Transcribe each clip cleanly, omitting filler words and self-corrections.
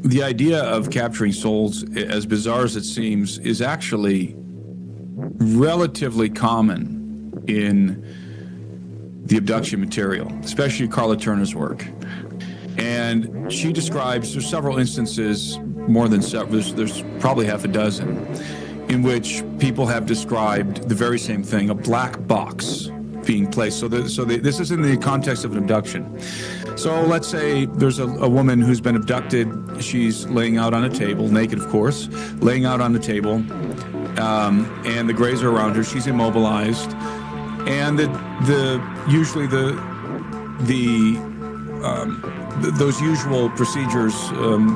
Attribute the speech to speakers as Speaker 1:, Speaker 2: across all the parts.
Speaker 1: The idea of capturing souls, as bizarre as it seems, is actually relatively common in the abduction material, especially Carla Turner's work. And she describes, there's several instances, more than several, there's probably half a dozen, in which people have described the very same thing, a black box being placed. This is in the context of an abduction. So let's say there's a woman who's been abducted. She's laying out on a table, naked of course, laying out on the table, and the grays are around her. She's immobilized, and those usual procedures,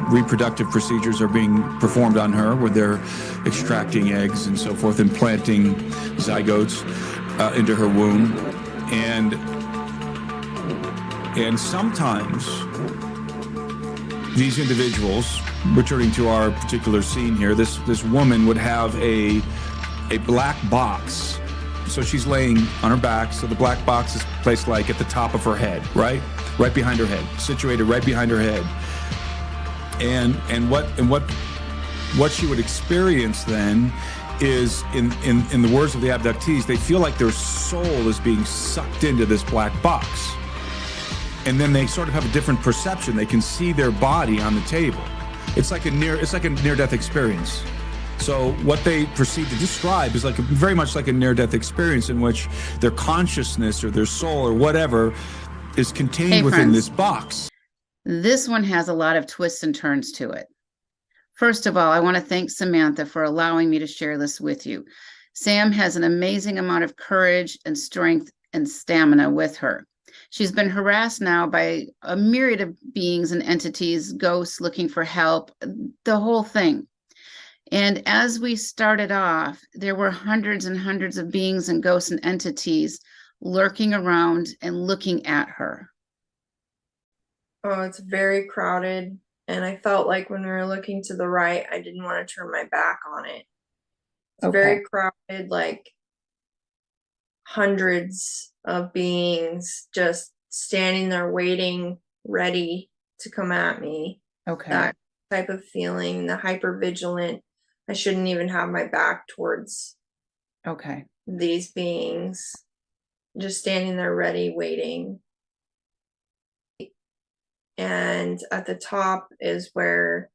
Speaker 1: reproductive procedures, are being performed on her, where they're extracting eggs and so forth, and planting zygotes into her womb, and sometimes these individuals, returning to our particular scene here, this woman would have a black box. So she's laying on her back, so the black box is placed like at the top of her head, right behind her head, situated right behind her head. And what she would experience then is, in the words of the abductees, they feel like their soul is being sucked into this black box. And then they sort of have a different perception. They can see their body on the table. It's like a near-death experience. So what they proceed to describe is very much like a near-death experience, in which their consciousness or their soul or whatever is contained within this box.
Speaker 2: This one has a lot of twists and turns to it. First of all, I want to thank Samantha for allowing me to share this with you. Sam has an amazing amount of courage and strength and stamina with her. She's been harassed now by a myriad of beings and entities, ghosts looking for help, the whole thing. And as we started off, there were hundreds and hundreds of beings and ghosts and entities lurking around and looking at her.
Speaker 3: Oh, it's very crowded. And I felt like when we were looking to the right, I didn't want to turn my back on it. It's very crowded, like hundreds of beings just standing there waiting, ready to come at me.
Speaker 2: Okay.
Speaker 3: That type of feeling, the hyper-vigilant. I shouldn't even have my back towards these beings. Just standing there ready, waiting. And at the top is where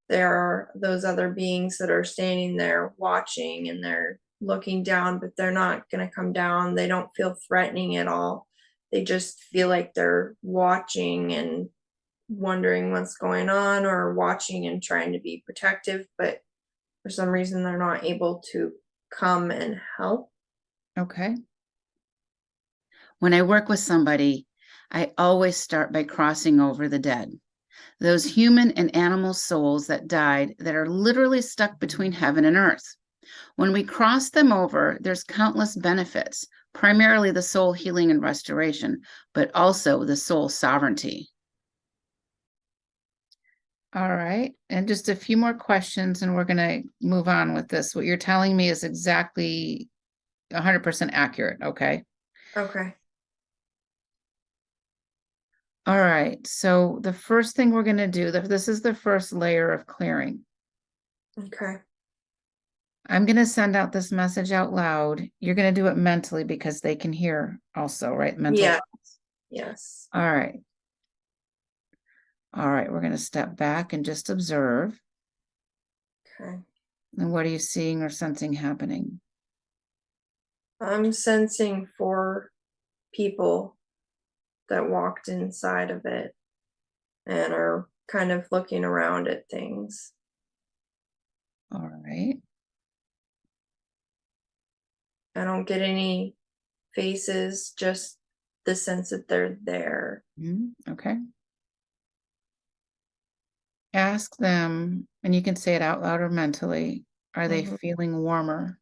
Speaker 3: there are those other beings that are standing there watching, and they're looking down, but they're not going to come down. They don't feel threatening at all. They just feel like they're watching and wondering what's going on, or watching and trying to be protective, but for some reason they're not able to come and help.
Speaker 2: Okay. When I work with somebody, I always start by crossing over the dead. Those human and animal souls that died, that are literally stuck between heaven and earth. When we cross them over, there's countless benefits, primarily the soul healing and restoration, but also the soul sovereignty. All right. And just a few more questions, and we're going to move on with this. What you're telling me is exactly 100% accurate. Okay.
Speaker 3: Okay.
Speaker 2: All right. So the first thing we're going to do, this is the first layer of clearing.
Speaker 3: Okay.
Speaker 2: I'm going to send out this message out loud. You're going to do it mentally because they can hear also, right? Mental.
Speaker 3: Yeah. Yes.
Speaker 2: All right. All right. We're going to step back and just observe.
Speaker 3: Okay.
Speaker 2: And what are you seeing or sensing happening?
Speaker 3: I'm sensing 4 people that walked inside of it and are kind of looking around at things.
Speaker 2: All right.
Speaker 3: I don't get any faces, just the sense that they're there.
Speaker 2: Okay. Ask them, and you can say it out loud or mentally, are they feeling warmer?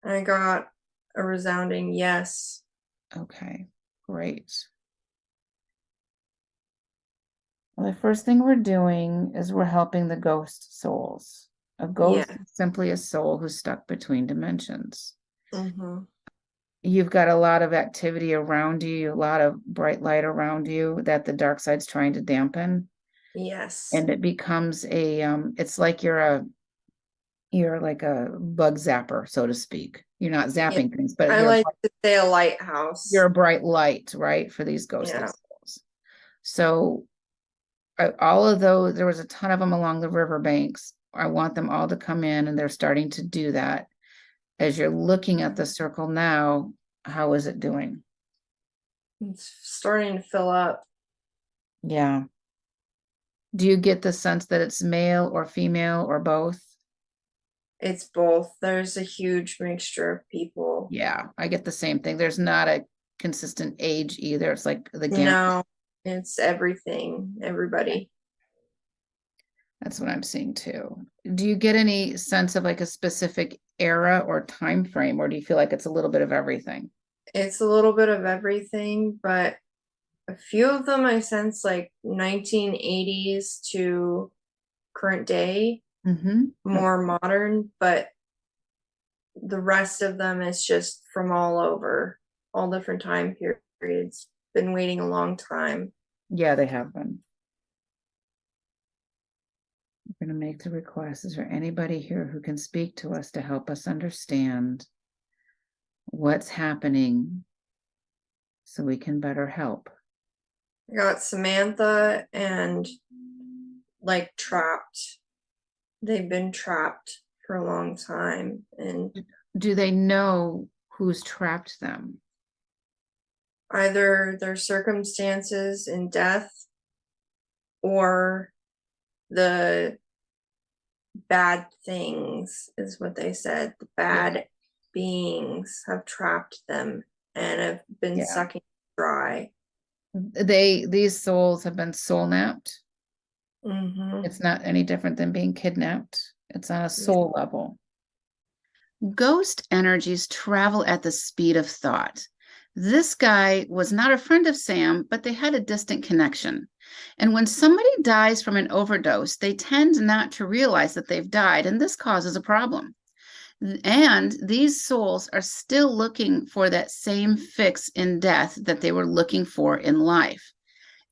Speaker 3: I got a resounding yes.
Speaker 2: Okay, great. Well, the first thing we're doing is we're helping the ghost souls. A ghost is simply a soul who's stuck between dimensions. You've got a lot of activity around you, a lot of bright light around you that the dark side's trying to dampen.
Speaker 3: Yes.
Speaker 2: And it becomes a it's like you're like a bug zapper, so to speak. You're not
Speaker 3: Yeah.
Speaker 2: zapping things, but
Speaker 3: I like to say a lighthouse.
Speaker 2: you're a bright light, right, for these ghostly
Speaker 3: Yeah.
Speaker 2: souls. So all of those, there was a ton of them along the riverbanks. I want them all to come in, and they're starting to do that. As you're looking at the circle now, how is it doing?
Speaker 3: It's starting to fill up.
Speaker 2: Yeah. Do you get the sense that it's male or female or both?
Speaker 3: It's both. There's a huge mixture of people.
Speaker 2: Yeah, I get the same thing. There's not a consistent age either. It's like the gamut.
Speaker 3: No, it's everything, everybody.
Speaker 2: That's what I'm seeing too. Do you get any sense of like a specific era or time frame, or do you feel like it's a little bit of everything?
Speaker 3: It's a little bit of everything, but a few of them I sense like 1980s to current day, more modern, but the rest of them is just from all over, all different time periods. Been waiting a long time.
Speaker 2: Yeah, they have been. I'm going to make the request. Is there anybody here who can speak to us to help us understand what's happening so we can better help?
Speaker 3: I got Samantha and like trapped. They've been trapped for a long time. And
Speaker 2: do they know who's trapped them?
Speaker 3: either their circumstances in death or the bad things is what they said. The bad beings have trapped them and have been sucking dry.
Speaker 2: These souls have been soul napped.
Speaker 3: Mm-hmm.
Speaker 2: It's not any different than being kidnapped. It's on a soul level. Ghost energies travel at the speed of thought. This guy was not a friend of Sam, but they had a distant connection. And when somebody dies from an overdose, they tend not to realize that they've died, and this causes a problem. And these souls are still looking for that same fix in death that they were looking for in life.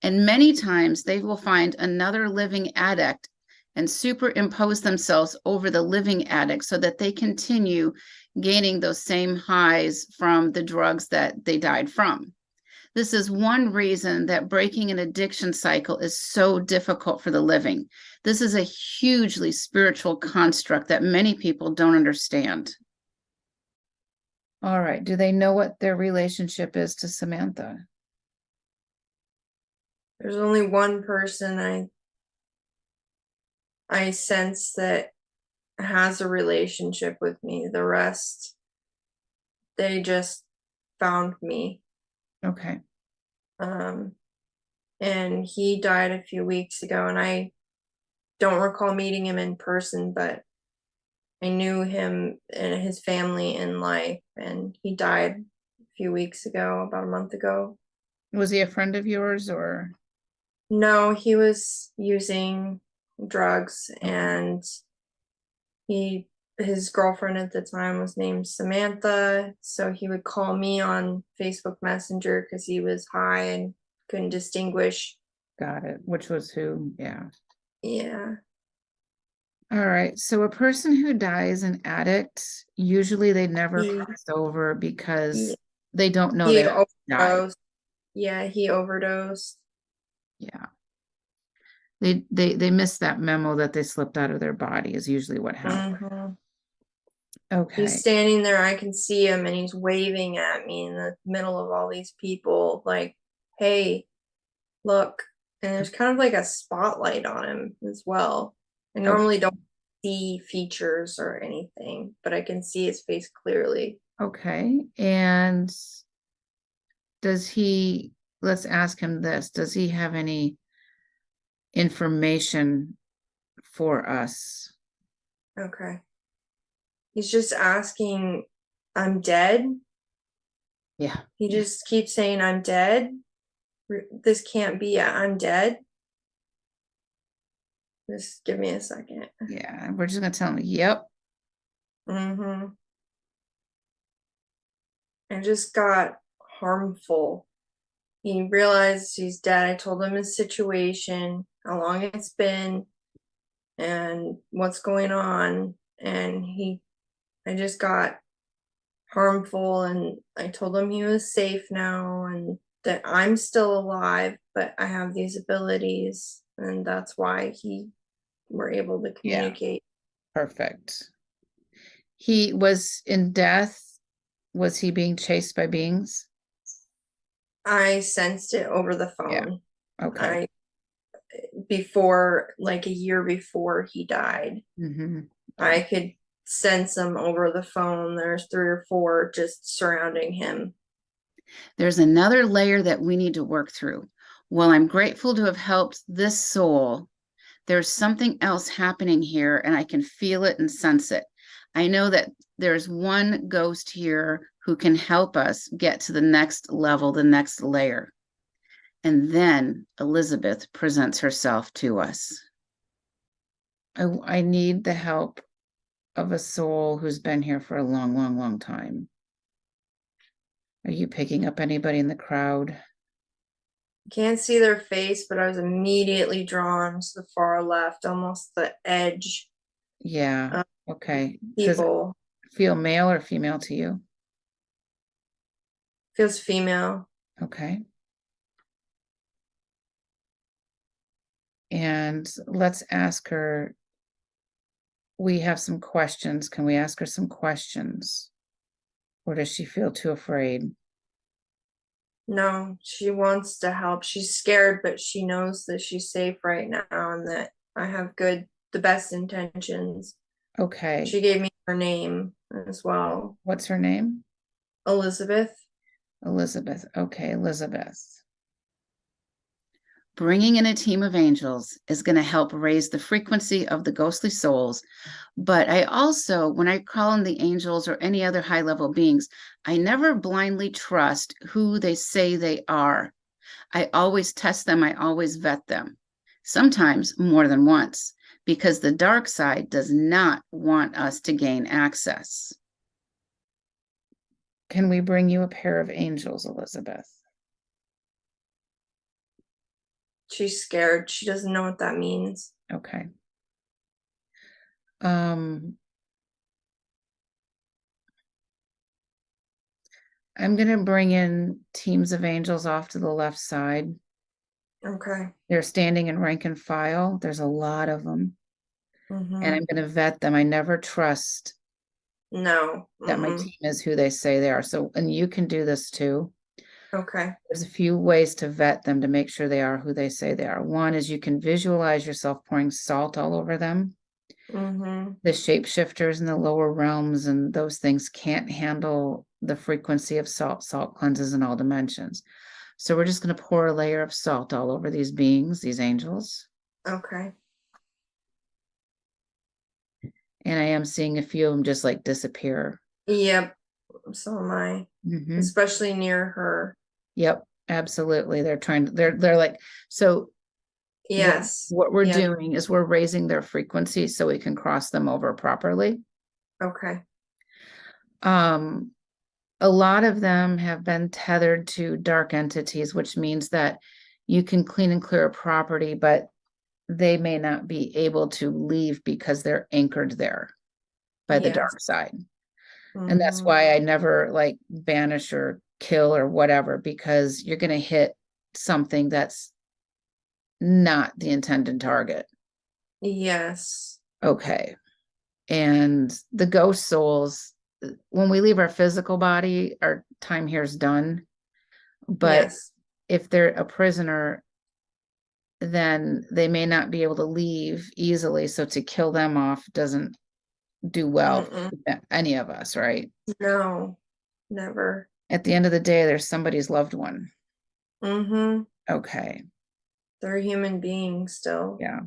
Speaker 2: And many times they will find another living addict and superimpose themselves over the living addict so that they continue gaining those same highs from the drugs that they died from. This is one reason that breaking an addiction cycle is so difficult for the living. This is a hugely spiritual construct that many people don't understand. All right. Do they know what their relationship is to Samantha?
Speaker 3: There's only one person I sense that has a relationship with me. The rest, they just found me.
Speaker 2: Okay.
Speaker 3: And he died a few weeks ago, and I don't recall meeting him in person, but I knew him and his family in life, and he died a few weeks ago, about a month ago.
Speaker 2: Was he a friend of yours or?
Speaker 3: No, he was using drugs, and his girlfriend at the time was named Samantha, so he would call me on Facebook Messenger because he was high and couldn't distinguish.
Speaker 2: Got it. Which was who? Yeah.
Speaker 3: Yeah.
Speaker 2: All right. So a person who dies an addict, usually they never cross over because they don't know they died.
Speaker 3: Yeah, he overdosed.
Speaker 2: Yeah. They missed that memo that they slipped out of their body is usually what happened. Okay.
Speaker 3: He's standing there, I can see him, and he's waving at me in the middle of all these people, like, hey, look. And there's kind of like a spotlight on him as well. I normally don't see features or anything, but I can see his face clearly.
Speaker 2: Okay. And let's ask him this, does he have any information for us?
Speaker 3: Okay. He's just asking, I'm dead?
Speaker 2: Yeah.
Speaker 3: He just keeps saying, I'm dead? This can't be it. I'm dead? Just give me a second.
Speaker 2: Yeah, we're just gonna tell him, yep.
Speaker 3: I just got harmful. He realized he's dead. I told him his situation. how long it's been and what's going on. And I just got harmful, and I told him he was safe now and that I'm still alive, but I have these abilities, and that's why we're able to
Speaker 2: Yeah.
Speaker 3: communicate.
Speaker 2: Perfect. He was in death. Was he being chased by beings?
Speaker 3: I sensed it over the
Speaker 2: Yeah.
Speaker 3: phone.
Speaker 2: Okay.
Speaker 3: Before, like a year before he died, I could sense him over the phone. There's 3 or 4 just surrounding him.
Speaker 2: There's another layer that we need to work through. While I'm grateful to have helped this soul, there's something else happening here, and I can feel it and sense it. I know that there's one ghost here who can help us get to the next level, the next layer. And then Elizabeth presents herself to us. I need the help of a soul who's been here for a long, long, long time. Are you picking up anybody in the crowd?
Speaker 3: Can't see their face, but I was immediately drawn to the far left, almost the edge.
Speaker 2: Yeah. Okay.
Speaker 3: People.
Speaker 2: Does it feel male or female to you?
Speaker 3: Feels female.
Speaker 2: Okay. And let's ask her. We have some questions. Can we ask her some questions? Or does she feel too afraid?
Speaker 3: No, she wants to help. She's scared, but she knows that she's safe right now and that I have the best intentions.
Speaker 2: Okay.
Speaker 3: She gave me her name as well.
Speaker 2: What's her name?
Speaker 3: Elizabeth.
Speaker 2: Elizabeth. Okay, Elizabeth. Bringing in a team of angels is going to help raise the frequency of the ghostly souls. But I also, when I call in the angels or any other high level beings, I never blindly trust who they say they are. I always test them. I always vet them, sometimes more than once, because the dark side does not want us to gain access. Can we bring you a pair of angels, Elizabeth?
Speaker 3: She's scared. She doesn't know what that means.
Speaker 2: Okay. I'm going to bring in teams of angels off to the left side.
Speaker 3: Okay.
Speaker 2: They're standing in rank and file. There's a lot of them. And I'm going to vet them. I never trust that my team is who they say they are. So, and you can do this too.
Speaker 3: Okay.
Speaker 2: There's a few ways to vet them to make sure they are who they say they are. One is you can visualize yourself pouring salt all over them. The shapeshifters in the lower realms and those things can't handle the frequency of salt. Salt cleanses in all dimensions. So we're just going to pour a layer of salt all over these beings, these angels.
Speaker 3: Okay.
Speaker 2: And I am seeing a few of them just like disappear.
Speaker 3: Yep. So am I. Especially near her.
Speaker 2: Yep, absolutely. They're like, so
Speaker 3: yes.
Speaker 2: What we're doing is we're raising their frequency so we can cross them over properly.
Speaker 3: Okay.
Speaker 2: A lot of them have been tethered to dark entities, which means that you can clean and clear a property, but they may not be able to leave because they're anchored there by the dark side. And that's why I never like banish or kill or whatever, because you're going to hit something that's not the intended target.
Speaker 3: Yes.
Speaker 2: Okay. And the ghost souls, when we leave our physical body, our time here is done. But if they're a prisoner, then they may not be able to leave easily. So to kill them off doesn't do well for any of us, right?
Speaker 3: No, never.
Speaker 2: At the end of the day, there's somebody's loved one. Okay.
Speaker 3: They're human beings still.
Speaker 2: Yeah.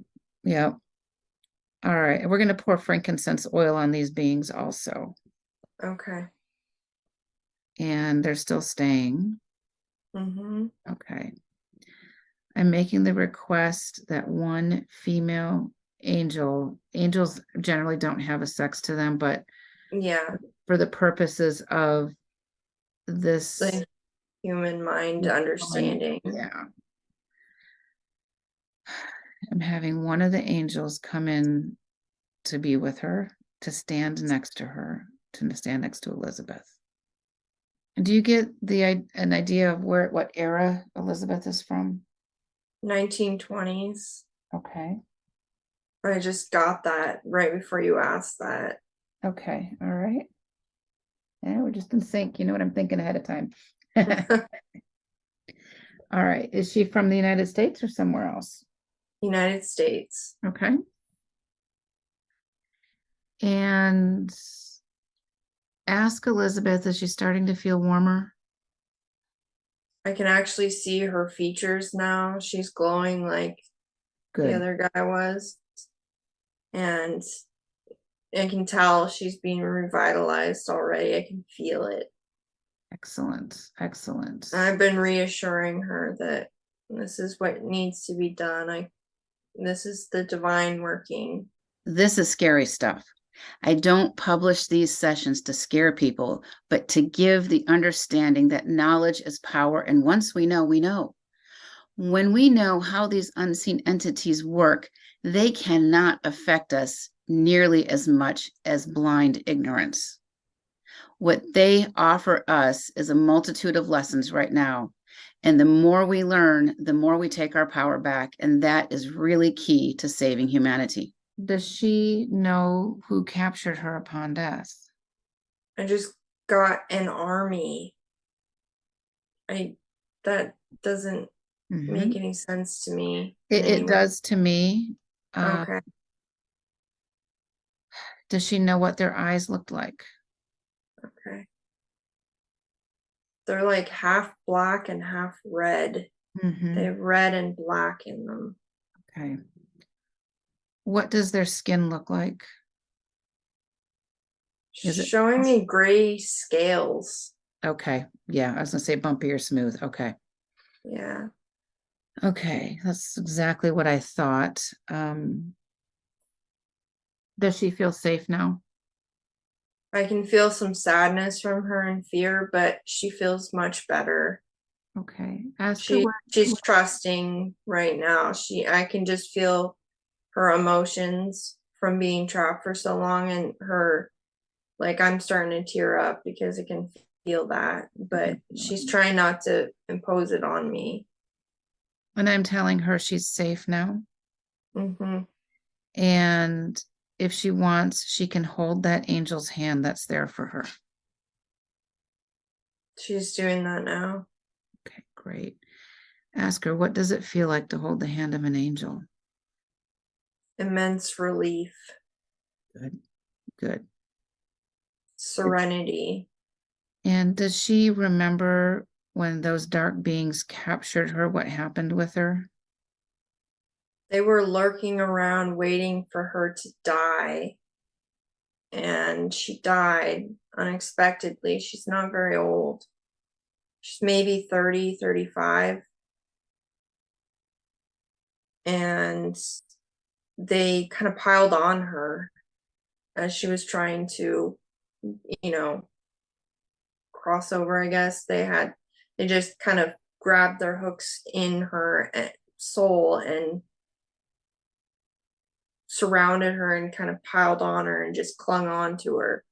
Speaker 2: Yep. All right. We're going to pour frankincense oil on these beings also.
Speaker 3: Okay.
Speaker 2: And they're still staying. Okay. I'm making the request that one female angels generally don't have a sex to them, but for the purposes of this
Speaker 3: the human mind understanding.
Speaker 2: I'm having one of the angels come in to be with her, to stand next to her, to stand next to Elizabeth. And do you get an idea of what era Elizabeth is from?
Speaker 3: 1920s.
Speaker 2: Okay.
Speaker 3: I just got that right before you asked that.
Speaker 2: Okay. All right. Yeah, we're just in sync. You know what I'm thinking ahead of time. All right. Is she from the United States or somewhere else?
Speaker 3: United States.
Speaker 2: Okay. And ask Elizabeth, is she starting to feel warmer?
Speaker 3: I can actually see her features now. She's glowing like the
Speaker 2: Good.
Speaker 3: other guy was. And I can tell she's being revitalized already. I can feel it.
Speaker 2: Excellent. Excellent.
Speaker 3: I've been reassuring her that this is what needs to be done. This is the divine working.
Speaker 2: This is scary stuff. I don't publish these sessions to scare people, but to give the understanding that knowledge is power. And once we know, we know. When we know how these unseen entities work, they cannot affect us nearly as much as blind ignorance. What they offer us is a multitude of lessons right now. And the more we learn, the more we take our power back. And that is really key to saving humanity. Does she know who captured her upon death?
Speaker 3: I just got an army. That doesn't make any sense to me.
Speaker 2: It does to me.
Speaker 3: Okay.
Speaker 2: Does she know what their eyes looked like?
Speaker 3: Okay. They're like half black and half red. They have red and black in them.
Speaker 2: Okay. What does their skin look like? Is it
Speaker 3: showing me gray scales?
Speaker 2: Okay. Yeah, I was gonna say bumpy or smooth. Okay.
Speaker 3: Yeah.
Speaker 2: Okay, that's exactly what I thought. Does she feel safe now?
Speaker 3: I can feel some sadness from her and fear, but she feels much better.
Speaker 2: Okay. Ask her
Speaker 3: She's trusting right now. I can just feel her emotions from being trapped for so long, and her, like, I'm starting to tear up because I can feel that, but she's trying not to impose it on me.
Speaker 2: And I'm telling her she's safe now. And if she wants, she can hold that angel's hand that's there for her.
Speaker 3: She's doing that now.
Speaker 2: Okay, great. Ask her, what does it feel like to hold the hand of an angel?
Speaker 3: Immense relief.
Speaker 2: Good. Good.
Speaker 3: Serenity.
Speaker 2: And does she remember when those dark beings captured her, what happened with her?
Speaker 3: They were lurking around waiting for her to die. And she died unexpectedly. She's not very old. She's maybe 30, 35. And they kind of piled on her as she was trying to, cross over, I guess. They just kind of grabbed their hooks in her soul and surrounded her and kind of piled on her and just clung on to her.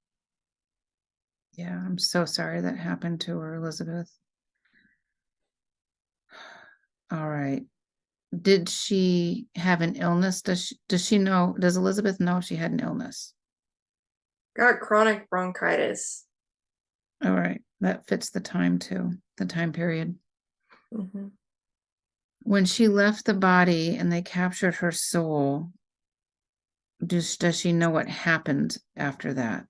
Speaker 2: Yeah, I'm so sorry that happened to her, Elizabeth. All right. Did she have an illness? Does Elizabeth know she had an illness?
Speaker 3: Got chronic bronchitis.
Speaker 2: All right. That fits the time too, the time period. When she left the body and they captured her soul, does she know what happened after that?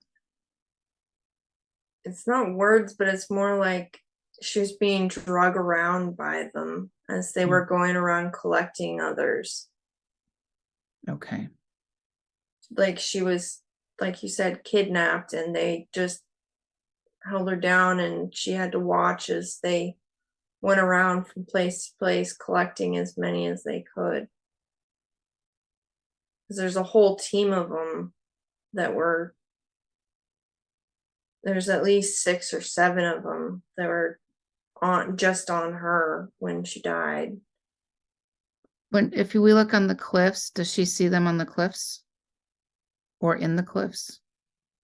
Speaker 3: It's not words, but it's more like she was being drug around by them as they were going around collecting others.
Speaker 2: Okay.
Speaker 3: Like she was, like you said, kidnapped, and they just held her down, and she had to watch as they went around from place to place collecting as many as they could. Because there's a whole team of them there's at least 6 or 7 of them that were on her when she died.
Speaker 2: if we look on the cliffs, does she see them on the cliffs? Or in the cliffs?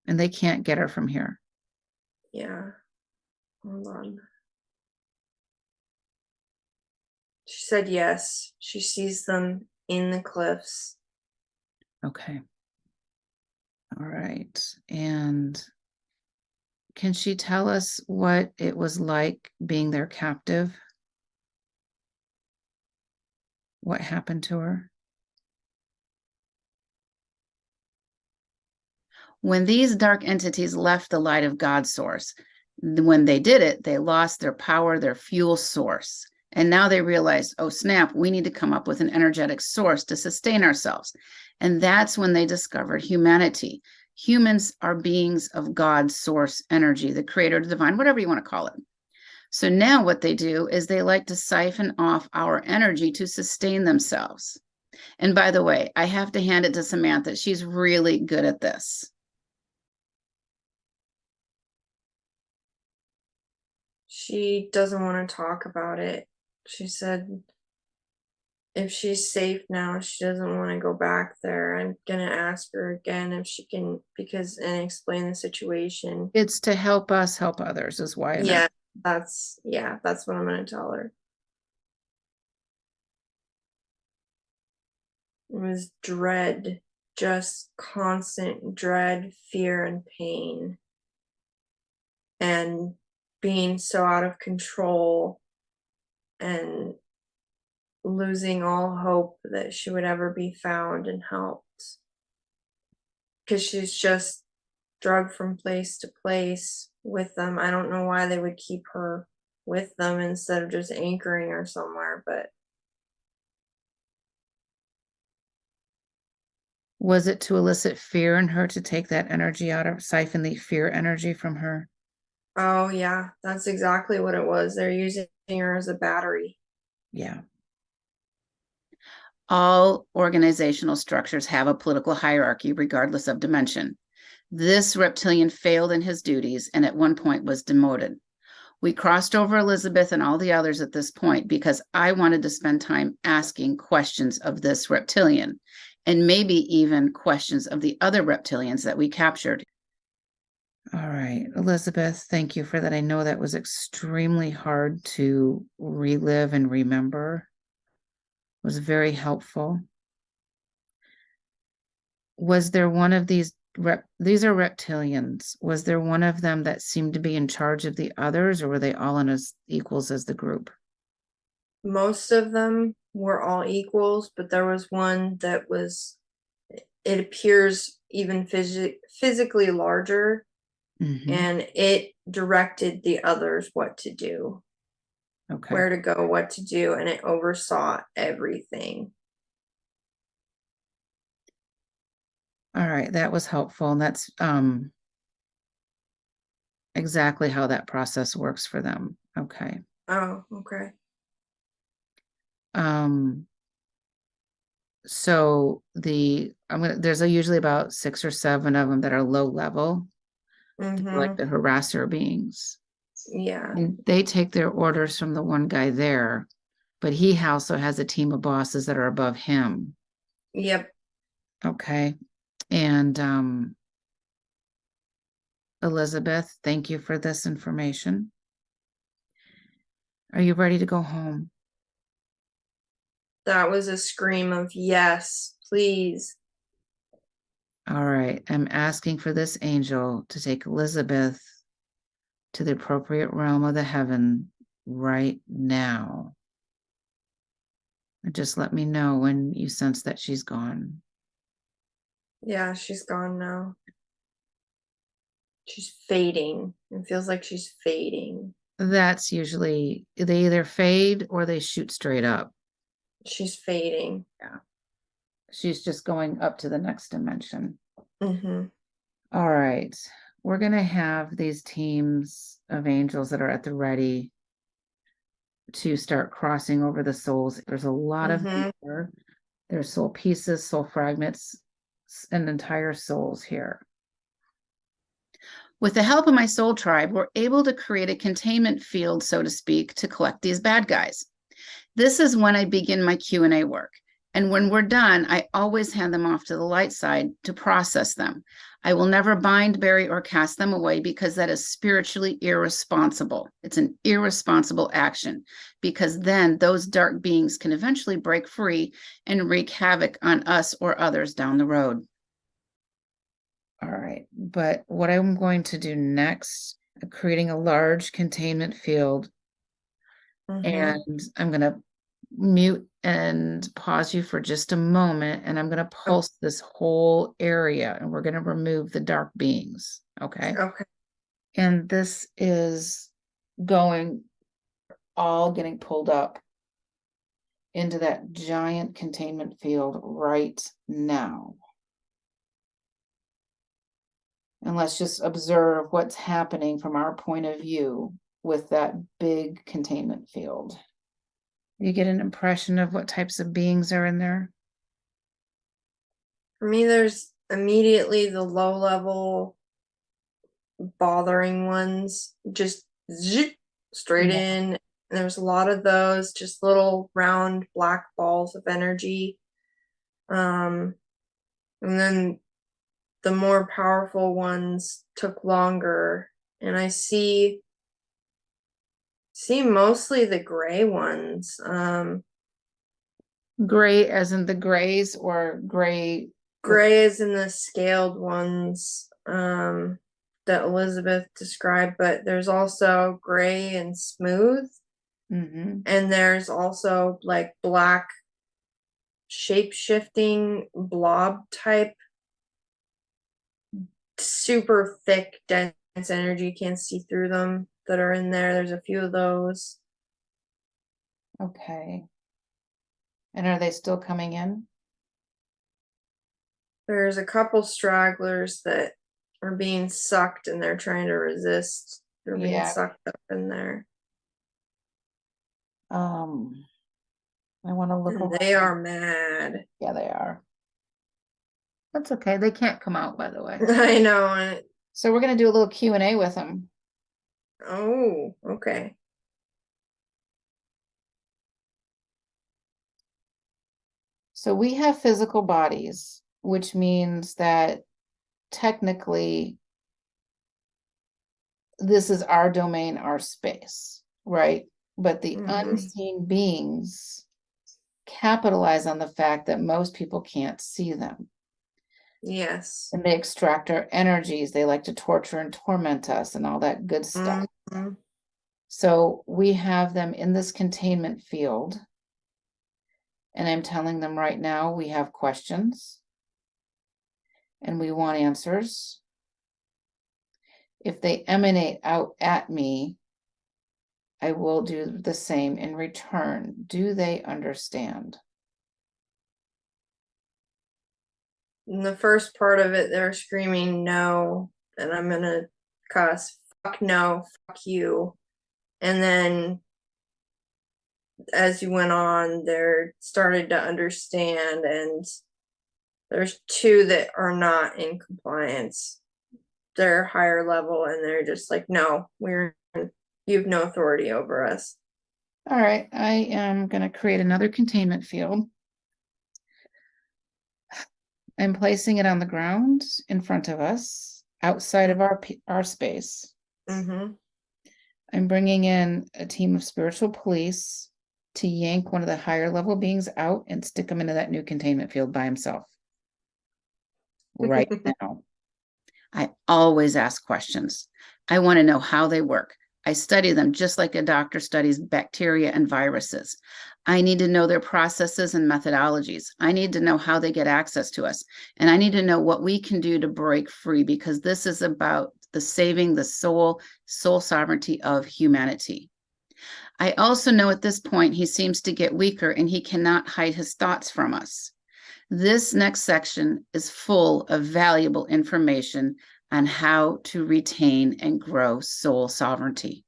Speaker 2: And they can't get her from here.
Speaker 3: Yeah. Hold on. She said yes. She sees them in the cliffs.
Speaker 2: Okay. All right. And can she tell us what it was like being their captive? What happened to her? When these dark entities left the light of God's source, when they did it, they lost their power, their fuel source. And now they realize, oh, snap, we need to come up with an energetic source to sustain ourselves. And that's when they discovered humanity. Humans are beings of God's source energy, the creator, the divine, whatever you want to call it. So now what they do is they like to siphon off our energy to sustain themselves. And by the way, I have to hand it to Samantha. She's really good at this.
Speaker 3: She doesn't want to talk about it. She said if she's safe now, she doesn't want to go back there. I'm going to ask her again if she can, and explain the situation.
Speaker 2: It's to help us help others is why.
Speaker 3: Yeah, that's what I'm going to tell her. It was dread, just constant dread, fear, and pain. And being so out of control and losing all hope that she would ever be found and helped. Because she's just drugged from place to place with them. I don't know why they would keep her with them instead of just anchoring her somewhere, but.
Speaker 2: Was it to elicit fear in her to take that energy out of, siphon the fear energy from her?
Speaker 3: Oh, yeah, that's exactly what it was. They're using her as a battery.
Speaker 2: Yeah. All organizational structures have a political hierarchy, regardless of dimension. This reptilian failed in his duties and at one point was demoted. We crossed over Elizabeth and all the others at this point because I wanted to spend time asking questions of this reptilian and maybe even questions of the other reptilians that we captured. All right, Elizabeth, thank you for that. I know that was extremely hard to relive and remember. It was very helpful. Was there one of these these are reptilians. Was there one of them that seemed to be in charge of the others, or were they all in as equals as the group?
Speaker 3: Most of them were all equals, but there was one that was, it appears even physically larger, and it directed the others what to do, where to go, what to do, and it oversaw everything.
Speaker 2: All right, that was helpful, and that's exactly how that process works for them. Okay.
Speaker 3: Oh, okay.
Speaker 2: So there's usually about 6 or 7 of them that are low level, like the harasser beings.
Speaker 3: Yeah.
Speaker 2: And they take their orders from the one guy there, but he also has a team of bosses that are above him.
Speaker 3: Yep.
Speaker 2: Okay. And Elizabeth, thank you for this information. Are you ready to go home?
Speaker 3: That was a scream of yes, please.
Speaker 2: All right. I'm asking for this angel to take Elizabeth to the appropriate realm of the heaven right now. And just let me know when you sense that she's gone.
Speaker 3: Yeah, she's gone now. She's fading. It feels like she's fading.
Speaker 2: That's usually, they either fade or they shoot straight up.
Speaker 3: She's fading.
Speaker 2: Yeah. She's just going up to the next dimension.
Speaker 3: Mm-hmm.
Speaker 2: All right. We're going to have these teams of angels that are at the ready to start crossing over the souls. There's a lot of them here. There's soul pieces, soul fragments, and entire souls here. With the help of my soul tribe, we're able to create a containment field, so to speak, to collect these bad guys. This is when I begin my Q&A work. And when we're done, I always hand them off to the light side to process them. I will never bind, bury, or cast them away because that is spiritually irresponsible. It's an irresponsible action because then those dark beings can eventually break free and wreak havoc on us or others down the road. All right, but what I'm going to do next, I'm creating a large containment field, and I'm going to mute and pause you for just a moment, and I'm going to pulse this whole area, and we're going to remove the dark beings. Okay.
Speaker 3: Okay.
Speaker 2: And this is all getting pulled up into that giant containment field right now. And let's just observe what's happening from our point of view with that big containment field. You get an impression of what types of beings are in there?
Speaker 3: For me, there's immediately the low level bothering ones, just straight in. And there's a lot of those, just little round black balls of energy. And then the more powerful ones took longer, and I see mostly the gray ones.
Speaker 2: Gray as in the grays, or gray?
Speaker 3: Gray as in the scaled ones that Elizabeth described, but there's also gray and smooth. And there's also like black shape-shifting blob type, super thick, dense energy, can't see through them, that are in there. There's a few of those.
Speaker 2: Okay. And are they still coming in?
Speaker 3: There's a couple stragglers that are being sucked, and they're trying to resist. They're being sucked up in there.
Speaker 2: I want to look around.
Speaker 3: They are mad.
Speaker 2: Yeah, they are. That's okay. They can't come out, by the way.
Speaker 3: I know.
Speaker 2: So we're going to do a little Q&A with them.
Speaker 3: Oh, okay.
Speaker 2: So we have physical bodies, which means that technically this is our domain, our space, right? But the unseen beings capitalize on the fact that most people can't see them.
Speaker 3: Yes.
Speaker 2: And they extract our energies. They like to torture and torment us and all that good stuff. So we have them in this containment field. And I'm telling them right now, we have questions and we want answers. If they emanate out at me, I will do the same in return. Do they understand?
Speaker 3: In the first part of it, they're screaming no, and I'm gonna cuss, fuck no, fuck you. And then as you went on, they're started to understand, and there's two that are not in compliance. They're higher level, and they're just like, no, you have no authority over us.
Speaker 2: All right, I am going to create another containment field. I'm placing it on the ground in front of us, outside of our space. I'm bringing in a team of spiritual police to yank one of the higher level beings out and stick him into that new containment field by himself. Right now. I always ask questions. I want to know how they work. I study them just like a doctor studies bacteria and viruses. I need to know their processes and methodologies. I need to know how they get access to us. And I need to know what we can do to break free, because this is about saving the soul sovereignty of humanity. I also know at this point he seems to get weaker and he cannot hide his thoughts from us. This next section is full of valuable information on how to retain and grow soul sovereignty.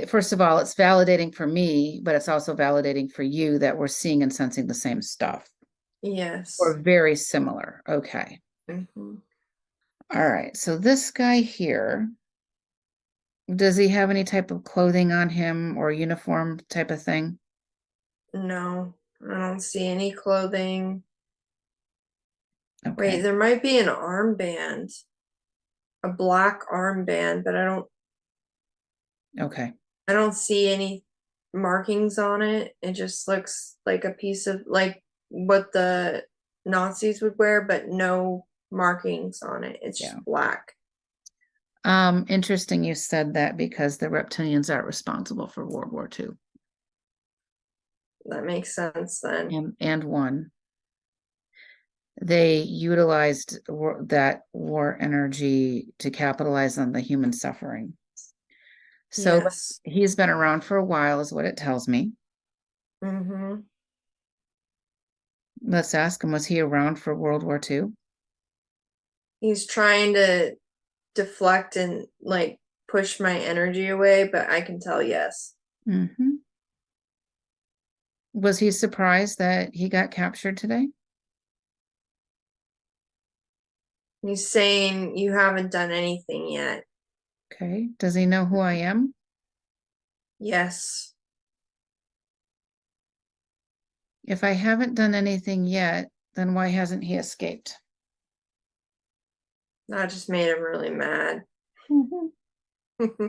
Speaker 2: First of all, it's validating for me, but it's also validating for you that we're seeing and sensing the same stuff.
Speaker 3: Yes.
Speaker 2: Or very similar. Okay. All right. So this guy here, Does he have any type of clothing on him or uniform type of thing?
Speaker 3: No, I don't see any clothing.
Speaker 2: Okay.
Speaker 3: Wait, there might be an armband, a black armband, but
Speaker 2: Okay.
Speaker 3: I don't see any markings on it. It just looks like a piece of like what the Nazis would wear, but no markings on it. It's
Speaker 2: Yeah.
Speaker 3: just black.
Speaker 2: Interesting you said that because the reptilians are responsible for World War II
Speaker 3: That makes sense then.
Speaker 2: and one. They utilized that war energy to capitalize on the human suffering. So
Speaker 3: Yes.
Speaker 2: he's been around for a while, is what it tells me.
Speaker 3: Mm-hmm.
Speaker 2: Let's ask him, was he around for World War II?
Speaker 3: He's trying to deflect and like push my energy away, but I can tell yes.
Speaker 2: Mm-hmm. Was he surprised that he got captured today?
Speaker 3: He's saying you haven't done anything yet.
Speaker 2: Okay. Does he know who I am?
Speaker 3: Yes.
Speaker 2: If I haven't done anything yet, then why hasn't he escaped?
Speaker 3: That just made him really mad.
Speaker 2: Mm-hmm.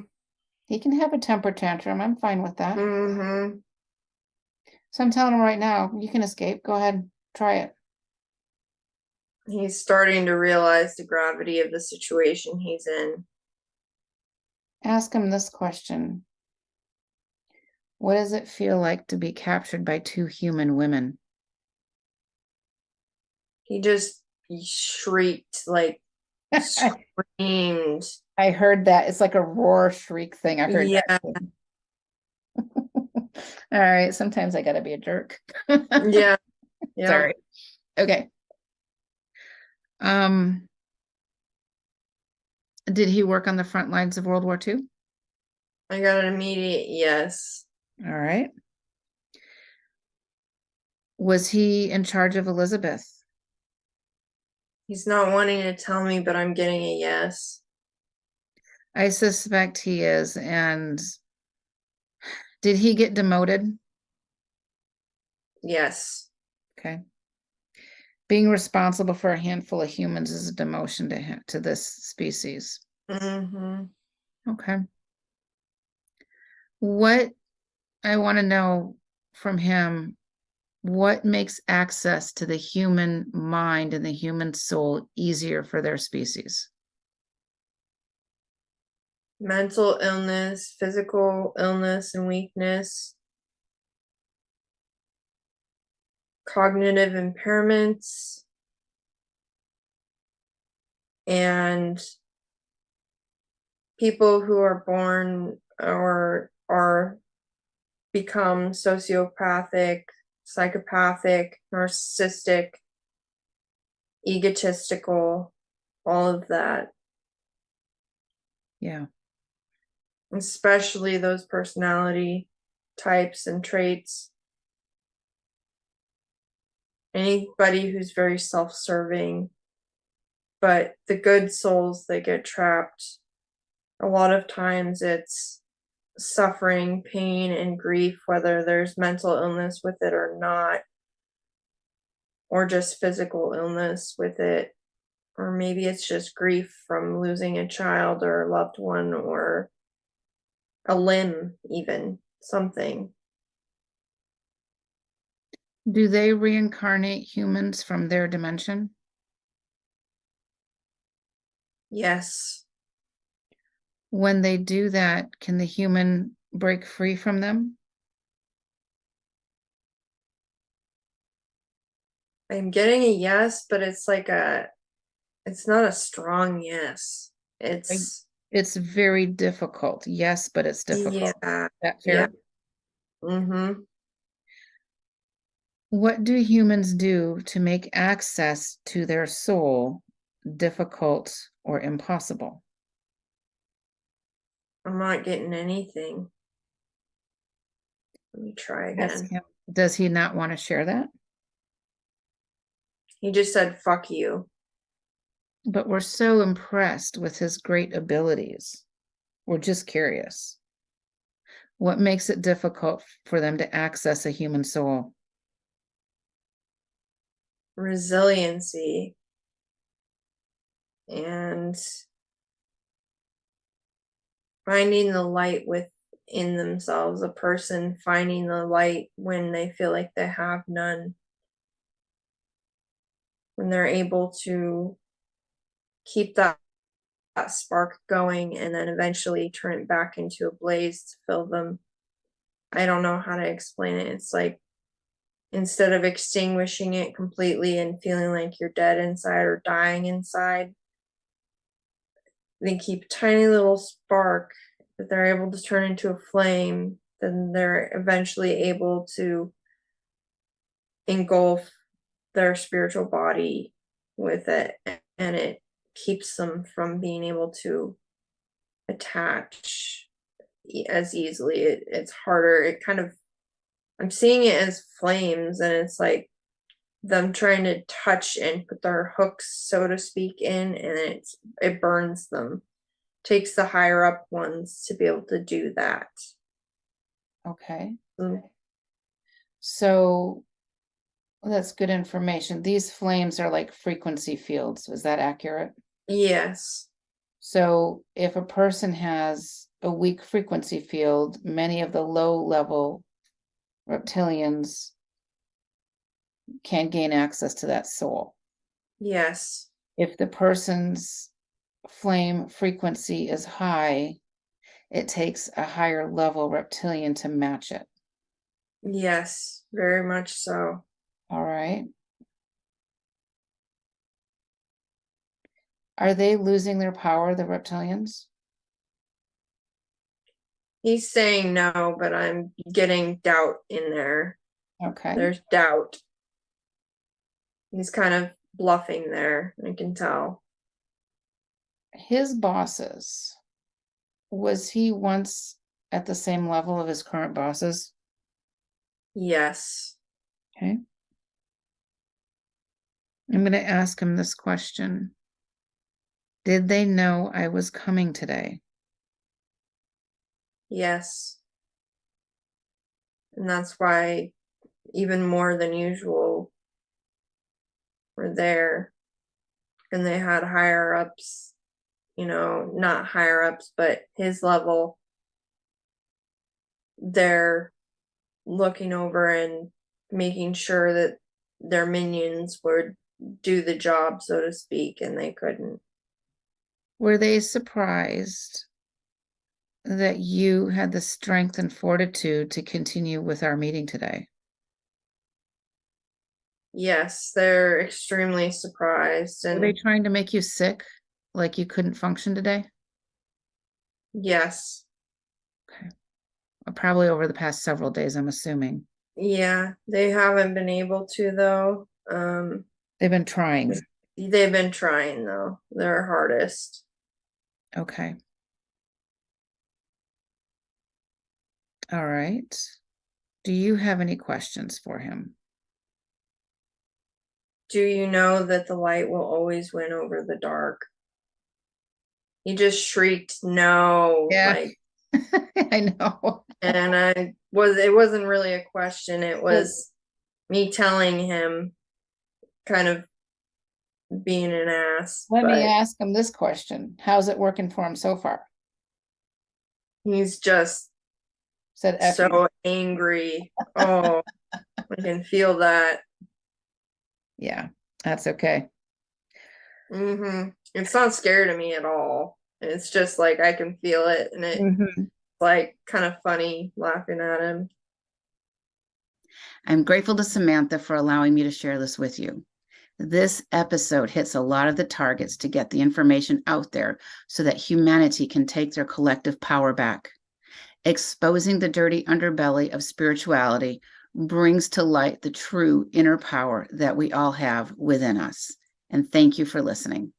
Speaker 2: He can have a temper tantrum. I'm fine with that.
Speaker 3: Mm-hmm.
Speaker 2: So I'm telling him right now, you can escape. Go ahead, try it.
Speaker 3: He's starting to realize the gravity of the situation he's in.
Speaker 2: Ask him this question. What does it feel like to be captured by two human women?
Speaker 3: He just shrieked, like screamed.
Speaker 2: I heard that. It's like a roar shriek thing. I heard
Speaker 3: Yeah.
Speaker 2: that. All right. Sometimes I gotta be a jerk.
Speaker 3: Yeah. Yeah.
Speaker 2: Sorry. Okay. Did he work on the front lines of World War II?
Speaker 3: I got an immediate yes.
Speaker 2: All right. Was he in charge of Elizabeth?
Speaker 3: He's not wanting to tell me, but I'm getting a yes.
Speaker 2: I suspect he is. And did he get demoted?
Speaker 3: Yes.
Speaker 2: Okay. Being responsible for a handful of humans is a demotion to this species.
Speaker 3: Mm-hmm.
Speaker 2: Okay. What I want to know from him, what makes access to the human mind and the human soul easier for their species?
Speaker 3: Mental illness, physical illness and weakness, cognitive impairments, and people who are born or are become sociopathic, psychopathic, narcissistic, egotistical, all of that.
Speaker 2: Yeah.
Speaker 3: Especially those personality types and traits. Anybody who's very self-serving, but the good souls that get trapped, a lot of times it's suffering, pain, and grief, whether there's mental illness with it or not, or just physical illness with it, or maybe it's just grief from losing a child or a loved one or a limb, even something.
Speaker 2: Do they reincarnate humans from their dimension?
Speaker 3: Yes.
Speaker 2: When they do that, can the human break free from them?
Speaker 3: I'm getting a yes, but it's like it's not a strong yes.
Speaker 2: It's very difficult. Yes, but it's difficult.
Speaker 3: Yeah.
Speaker 2: Is that
Speaker 3: Yeah.
Speaker 2: fair?
Speaker 3: Mm-hmm.
Speaker 2: What do humans do to make access to their soul difficult or impossible?
Speaker 3: I'm not getting anything. Let me try
Speaker 2: Ask
Speaker 3: again.
Speaker 2: him. Does he not want to share that?
Speaker 3: He just said, fuck you.
Speaker 2: But we're so impressed with his great abilities. We're just curious. What makes it difficult for them to access a human soul?
Speaker 3: Resiliency and finding the light within themselves, a person finding the light when they feel like they have none, when they're able to keep that spark going and then eventually turn it back into a blaze to fill them. I don't know how to explain it. It's like, instead of extinguishing it completely and feeling like you're dead inside or dying inside, they keep a tiny little spark that they're able to turn into a flame. Then they're eventually able to engulf their spiritual body with it, and it keeps them from being able to attach as easily. It's harder. It kind of, I'm seeing it as flames, and it's like them trying to touch and put their hooks, so to speak, in, and it burns them. Takes the higher up ones to be able to do that.
Speaker 2: Okay.
Speaker 3: Mm.
Speaker 2: So that's good information. These flames are like frequency fields. Is that accurate?
Speaker 3: Yes.
Speaker 2: So if a person has a weak frequency field, many of the low level reptilians can gain access to that soul.
Speaker 3: Yes.
Speaker 2: If the person's flame frequency is high, it takes a higher level reptilian to match it.
Speaker 3: Yes, very much so.
Speaker 2: All right. Are they losing their power, the reptilians?
Speaker 3: He's saying no, but I'm getting doubt in there.
Speaker 2: Okay.
Speaker 3: There's doubt. He's kind of bluffing there, I can tell.
Speaker 2: His bosses, was he once at the same level of his current bosses?
Speaker 3: Yes.
Speaker 2: Okay. I'm going to ask him this question. Did they know I was coming today?
Speaker 3: Yes. And that's why, even more than usual, we're there. And they had higher ups, not higher ups, but his level. They're looking over and making sure that their minions would do the job, so to speak, and they couldn't.
Speaker 2: Were they surprised that you had the strength and fortitude to continue with our meeting today?
Speaker 3: Yes, they're extremely surprised.
Speaker 2: Were they
Speaker 3: And
Speaker 2: trying to make you sick, like you couldn't function today?
Speaker 3: yes.
Speaker 2: Okay. Probably over the past several days, I'm assuming.
Speaker 3: Yeah, they haven't been able to, though.
Speaker 2: They've been trying.
Speaker 3: They've been trying, though, their hardest.
Speaker 2: Okay. All right. Do you have any questions for him?
Speaker 3: Do you know that the light will always win over the dark? He just shrieked no,
Speaker 2: Yeah.
Speaker 3: like,
Speaker 2: I know.
Speaker 3: and it wasn't really a question. It was me telling him, kind of being an ass.
Speaker 2: Let me
Speaker 3: But
Speaker 2: ask him this question. How's it working for him so far?
Speaker 3: he's just
Speaker 2: Said F you.
Speaker 3: so angry. Oh, I can feel that.
Speaker 2: Yeah, that's okay.
Speaker 3: It's not scary to me at all. It's just like I can feel it, and it's like kind of funny laughing at him.
Speaker 2: I'm grateful to Samantha for allowing me to share this with you. This episode hits a lot of the targets to get the information out there so that humanity can take their collective power back. Exposing the dirty underbelly of spirituality brings to light the true inner power that we all have within us. And thank you for listening.